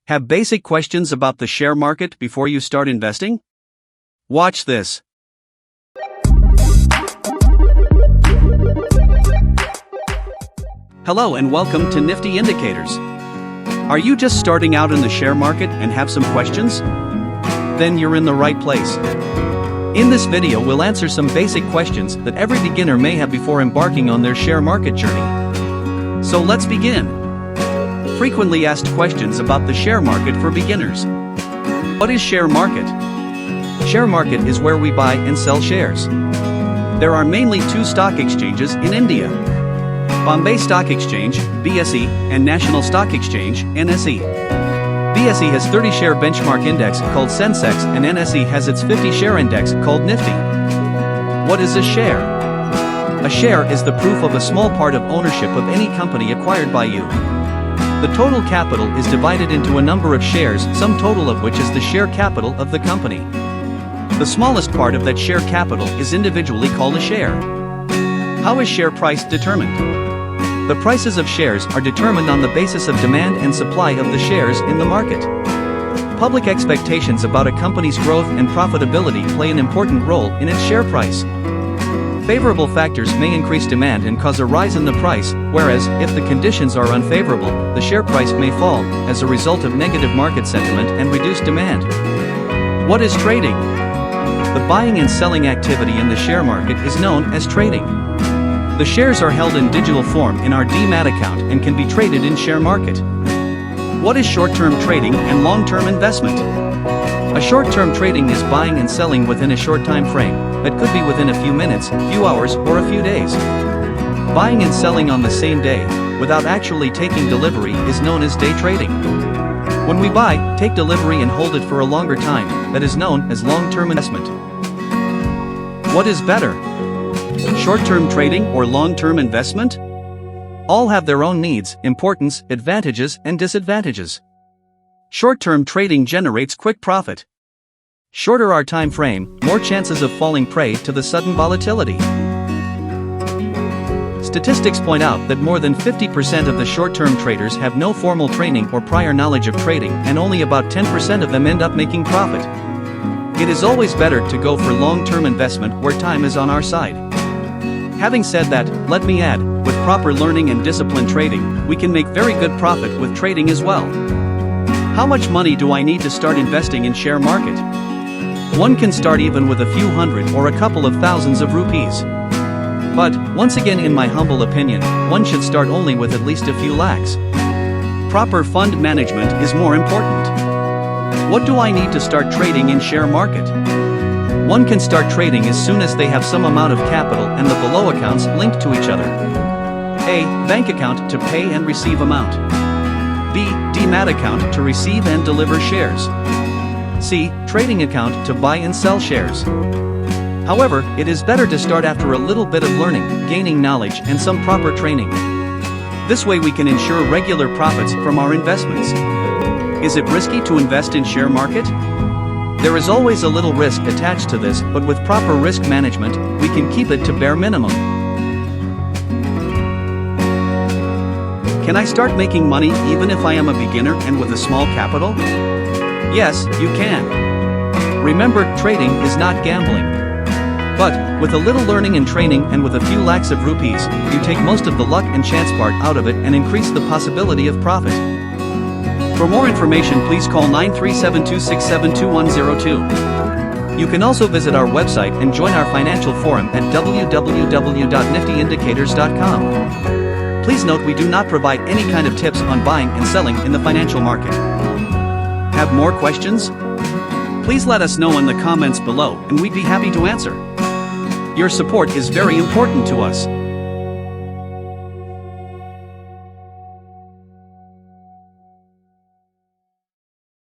Have basic questions about the share market before you start investing? Watch this. Hello and welcome to Nifty Indicators. Are you just starting out in the share market and have some questions? Then you're in the right place. In this video we'll answer some basic questions that every beginner may have before embarking on their share market journey. So let's begin. Frequently asked questions about the share market for beginners. What is share market? Share market is where we buy and sell shares. There are mainly two stock exchanges in India: Bombay Stock Exchange, BSE, and National Stock Exchange, NSE. BSE has 30-share benchmark index called Sensex, and NSE has its 50-share index called Nifty. What is a share? A share is the proof of a small part of ownership of any company acquired by you. The total capital is divided into a number of shares, sum total of which is the share capital of the company. The smallest part of that share capital is individually called a share. How is share price determined? The prices of shares are determined on the basis of demand and supply of the shares in the market. Public expectations about a company's growth and profitability play an important role in its share price. Favorable factors may increase demand and cause a rise in the price, whereas, if the conditions are unfavorable, the share price may fall as a result of negative market sentiment and reduced demand. What is trading? The buying and selling activity in the share market is known as trading. The shares are held in digital form in our demat account and can be traded in share market. What is short-term trading and long-term investment? A short-term trading is buying and selling within a short time frame, that could be within a few minutes, few hours, or a few days. Buying and selling on the same day, without actually taking delivery, is known as day trading. When we buy, take delivery and hold it for a longer time, that is known as long-term investment. What is better? Short-term trading or long-term investment? All have their own needs, importance, advantages, and disadvantages. Short-term trading generates quick profit. Shorter our time frame, more chances of falling prey to the sudden volatility. Statistics point out that more than 50% of the short-term traders have no formal training or prior knowledge of trading, and only about 10% of them end up making profit. It is always better to go for long-term investment where time is on our side. Having said that, let me add, with proper learning and disciplined trading, we can make very good profit with trading as well. How much money do I need to start investing in share market? One can start even with a few hundred or a couple of thousands of rupees. But, once again, in my humble opinion, one should start only with at least a few lakhs. Proper fund management is more important. What do I need to start trading in share market? One can start trading as soon as they have some amount of capital and the below accounts linked to each other. A. Bank account to pay and receive amount. B. Demat account to receive and deliver shares. C. Trading account to buy and sell shares. However, it is better to start after a little bit of learning, gaining knowledge, and some proper training. This way we can ensure regular profits from our investments. Is it risky to invest in share market? There is always a little risk attached to this, but with proper risk management, we can keep it to bare minimum. Can I start making money even if I am a beginner and with a small capital? Yes, you can. Remember, trading is not gambling. But, with a little learning and training and with a few lakhs of rupees, you take most of the luck and chance part out of it and increase the possibility of profit. For more information, please call 937-267-2102. You can also visit our website and join our financial forum at www.NiftyIndicators.com. Please note we do not provide any kind of tips on buying and selling in the financial market. Have more questions? Please let us know in the comments below and we'd be happy to answer. Your support is very important to us.